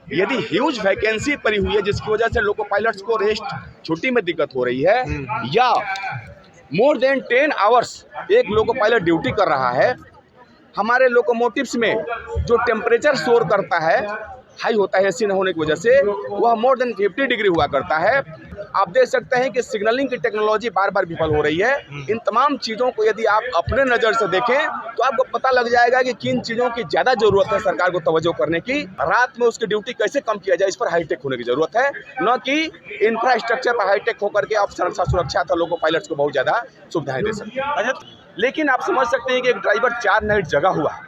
यदि huge vacancy पड़ी हुई है जिसकी वजह से लोको पायलट्स को रेस्ट छुट्टी में दिक्कत हो रही है, या मोर देन 10 आवर्स एक लोको पायलट ड्यूटी कर रहा है, हमारे लोकोमोटिव्स में जो टेम्परेचर शोर करता है, हाई होता है एसी न होने की वजह से, वह मोर देन 50 डिग्री हुआ करता है। आप देख सकते हैं कि सिग्नलिंग की टेक्नोलॉजी बार बार विफल हो रही है। इन तमाम चीज़ों को यदि आप अपने नज़र से देखें तो आपको पता लग जाएगा कि किन चीज़ों की ज़्यादा ज़रूरत है सरकार को तवज्जो करने की। रात में उसकी ड्यूटी कैसे कम किया जाए, इस पर हाईटेक होने की ज़रूरत है, न कि इंफ्रास्ट्रक्चर पर हाईटेक होकर के आप सुरक्षा था लोको पायलट्स को बहुत ज़्यादा सुविधाएं दे सकते हैं। अच्छा, लेकिन आप समझ सकते हैं कि एक ड्राइवर 4 नाइट जगा हुआ,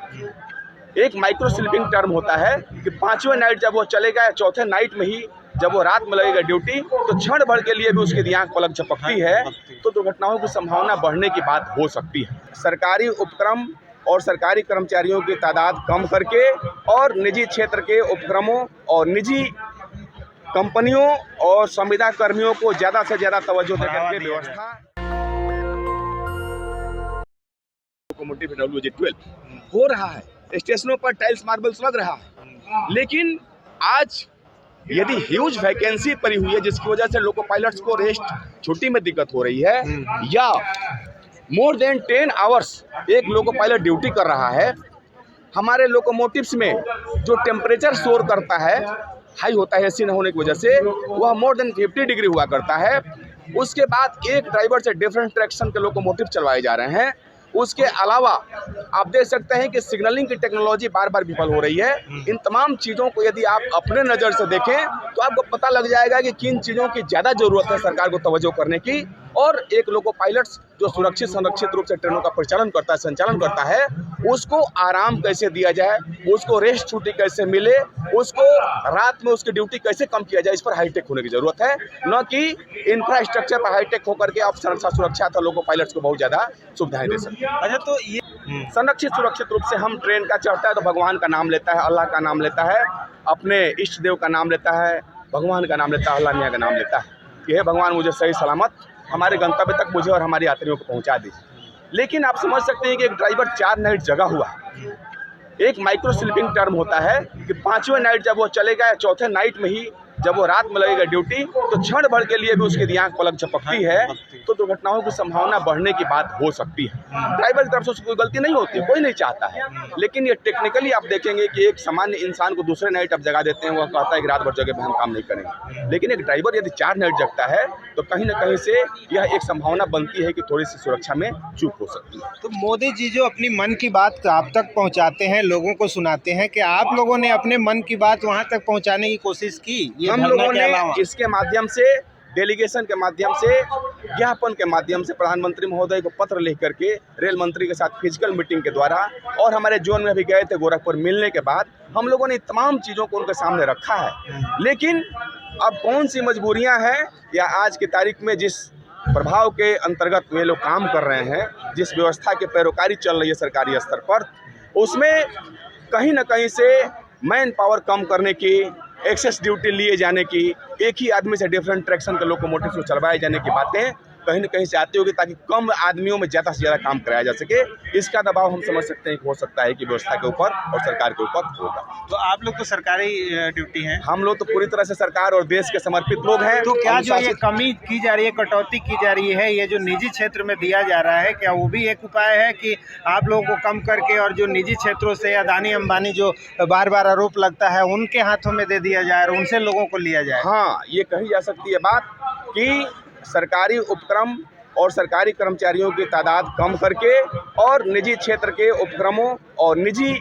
एक माइक्रो स्लीपिंग टर्म होता है कि 5वें नाइट जब वो चलेगा या चौथे नाइट में ही जब वो रात में लगेगा ड्यूटी, तो क्षण भर के लिए भी उसकी आंख पलक झपकती है, तो दुर्घटनाओं की संभावना बढ़ने की बात हो सकती है। सरकारी उपक्रम और सरकारी कर्मचारियों की तादाद कम करके और निजी क्षेत्र के उपक्रमों और निजी कंपनियों और संविदा कर्मियों को ज़्यादा से ज़्यादा तवज्जो देकर के व्यवस्था लोकोमोटिव WJ12 हो रहा है, स्टेशनों पर टाइल्स मार्बल्स लग रहा है, लेकिन आज यदि ह्यूज वैकेंसी पड़ी हुई है जिसकी वजह से लोको पायलट्स को रेस्ट छुट्टी में दिक्कत हो रही है, या मोर देन 10 आवर्स एक लोको पायलट ड्यूटी कर रहा है, हमारे लोकोमोटिव्स में जो टेम्परेचर शोर करता है, हाई होता है एसी न होने की वजह से, वह मोर देन 50 डिग्री हुआ करता है। उसके बाद एक ड्राइवर से डिफरेंट ट्रैक्शन के लोकोमोटिव चलवाए जा रहे हैं। उसके अलावा आप देख सकते हैं कि सिग्नलिंग की टेक्नोलॉजी बार बार विफल हो रही है। इन तमाम चीज़ों को यदि आप अपने नज़र से देखें तो आपको पता लग जाएगा कि किन चीज़ों की ज़्यादा ज़रूरत है सरकार को तवज्जो करने की। और एक लोको पायलट्स जो सुरक्षित संरक्षित रूप से ट्रेनों का संचालन करता है, उसको आराम कैसे दिया जाए, उसको रेस्ट छुट्टी कैसे मिले, उसको रात में उसकी ड्यूटी कैसे कम किया जाए, इस पर हाईटेक होने की ज़रूरत है, न कि इंफ्रास्ट्रक्चर पर हाईटेक होकर के आप सुरक्षा था लोको पायलट्स को बहुत ज़्यादा सुविधाएं दे सकते हैं। अच्छा, तो ये संरक्षित सुरक्षित रूप से हम ट्रेन का चढ़ता है तो भगवान का नाम लेता है, अल्लाह का नाम लेता है, अपने इष्ट देव का नाम लेता है, भगवान का नाम लेता है, अल्लाह मियाँ का नाम लेता है कि हे भगवान मुझे सही सलामत हमारे गंतव्य तक मुझे और हमारे यात्रियों को पहुंचा दीजिए। लेकिन आप समझ सकते हैं कि एक ड्राइवर 4 नाइट जगा हुआ, एक माइक्रो स्लीपिंग टर्म होता है कि 5वें नाइट जब वो चलेगा या चौथे नाइट में ही जब वो रात में लगेगा ड्यूटी, तो क्षण भर के लिए भी उसकी आंख पलक झपकती है, तो दुर्घटनाओं की संभावना बढ़ने की बात हो सकती है। ड्राइवर की तरफ से उसकी कोई गलती नहीं होती, कोई नहीं चाहता है, लेकिन ये टेक्निकली आप देखेंगे कि एक सामान्य इंसान को दूसरे नाइट आप जगा देते हैं, वह कहता है कि रात भर जगह पे हम काम नहीं करेंगे। लेकिन एक ड्राइवर यदि 4 नाइट जगता है तो कहीं ना कहीं से यह एक संभावना बनती है कि थोड़ी सी सुरक्षा में चूक हो सकती है। तो मोदी जी जो अपनी मन की बात आप तक पहुंचाते हैं, लोगों को सुनाते हैं, कि आप लोगों ने अपने मन की बात वहां तक पहुंचाने की कोशिश की? हम लोगों ने इसके माध्यम से, डेलीगेशन के माध्यम से, ज्ञापन के माध्यम से प्रधानमंत्री महोदय को पत्र लिख करके, रेल मंत्री के साथ फिजिकल मीटिंग के द्वारा, और हमारे जोन में भी गए थे गोरखपुर, मिलने के बाद हम लोगों ने तमाम चीज़ों को उनके सामने रखा है। लेकिन अब कौन सी मजबूरियां हैं या आज की तारीख में जिस प्रभाव के अंतर्गत वे लोग काम कर रहे हैं, जिस व्यवस्था की पैरोकारी चल रही है सरकारी स्तर पर, उसमें कहीं ना कहीं से मैन पावर कम करने की, एक्सेस ड्यूटी लिए जाने की, एक ही आदमी से डिफरेंट ट्रैक्शन के लोकोमोटिव को चलवाए जाने की बातें कहीं न कहीं से आती होगी, ताकि कम आदमियों में ज़्यादा से ज़्यादा काम कराया जा सके। इसका दबाव हम समझ सकते हैं कि हो सकता है कि व्यवस्था के ऊपर और सरकार के ऊपर होगा। तो आप लोग तो सरकारी ड्यूटी हैं, हम लोग तो पूरी तरह से सरकार और देश के समर्पित लोग हैं। तो क्या जो ये कमी की जा रही है, कटौती की जा रही है, ये जो निजी क्षेत्र में दिया जा रहा है, क्या वो भी एक उपाय है कि आप लोगों को कम करके और जो निजी क्षेत्रों से अदानी अंबानी जो बार बार आरोप लगता है उनके हाथों में दे दिया जाए और उनसे लोगों को लिया जाए? हाँ, ये कही जा सकती है बात कि सरकारी उपक्रम और सरकारी कर्मचारियों की तादाद कम करके और निजी क्षेत्र के उपक्रमों और निजी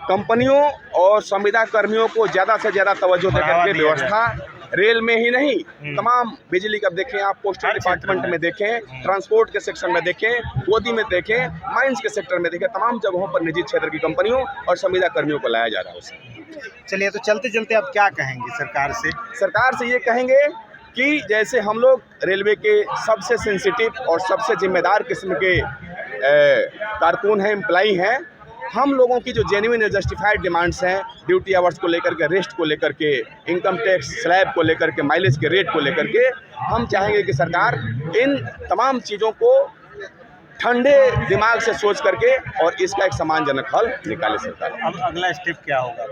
कंपनियों और संविदा कर्मियों को ज़्यादा से ज़्यादा तवज्जो देकर के व्यवस्था, रेल में ही नहीं, तमाम बिजली का देखें, आप पोस्टल डिपार्टमेंट में देखें, ट्रांसपोर्ट के सेक्शन में देखें, गोदी में देखें, माइंस के सेक्टर में देखें, तमाम जगहों पर निजी क्षेत्र की कंपनियों और संविदा कर्मियों को लाया जा रहा है उसे। चलिए, तो चलते चलते आप क्या कहेंगे सरकार से? सरकार से ये कहेंगे कि जैसे हम लोग रेलवे के सबसे सेंसिटिव और सबसे जिम्मेदार किस्म के कारकुन हैं, एम्प्लॉई हैं, हम लोगों की जो जेन्युइन जस्टिफाइड डिमांड्स हैं, ड्यूटी आवर्स को लेकर के, रेस्ट को लेकर के, इनकम टैक्स स्लैब को लेकर के, माइलेज के रेट को लेकर के, हम चाहेंगे कि सरकार इन तमाम चीज़ों को ठंडे दिमाग से सोच करके और इसका एक सम्मानजनक हल निकाले सरकार। अब अगला स्टेप क्या होगा?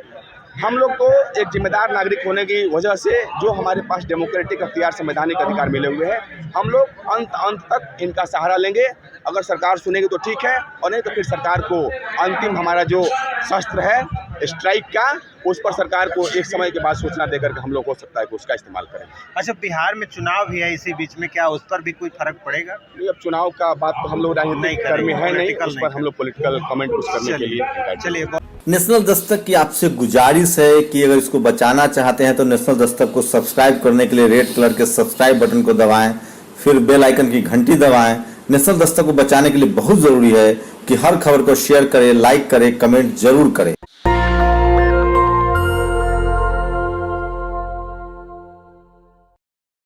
हम लोग को एक जिम्मेदार नागरिक होने की वजह से जो हमारे पास डेमोक्रेटिक अख्तियार, संवैधानिक अधिकार मिले हुए हैं, हम लोग अंत तक इनका सहारा लेंगे। अगर सरकार सुनेगी तो ठीक है, और नहीं तो फिर सरकार को अंतिम हमारा जो शस्त्र है स्ट्राइक का, उस पर सरकार को एक समय के बाद सूचना देकर के हम लोग हो सकता है कि उसका इस्तेमाल करें। अच्छा, बिहार में चुनाव भी है इसी बीच में, क्या उस पर भी कोई फर्क पड़ेगा? नहीं, अब चुनाव का बात तो हम लोग राजनीतिक कर्मी है नहीं, उस पर हम लोग पॉलिटिकल कमेंट कुछ करने के लिए। चलिए, नेशनल दस्तक की आपसे गुजारिश है कि अगर इसको बचाना चाहते हैं तो नेशनल दस्तक को सब्सक्राइब करने के लिए रेड कलर के सब्सक्राइब बटन को दबाएं, फिर बेल आइकन की घंटी दबाएं। नेशनल दस्तक को बचाने के लिए बहुत जरूरी है कि हर खबर को शेयर करें, लाइक करें, कमेंट जरूर करें।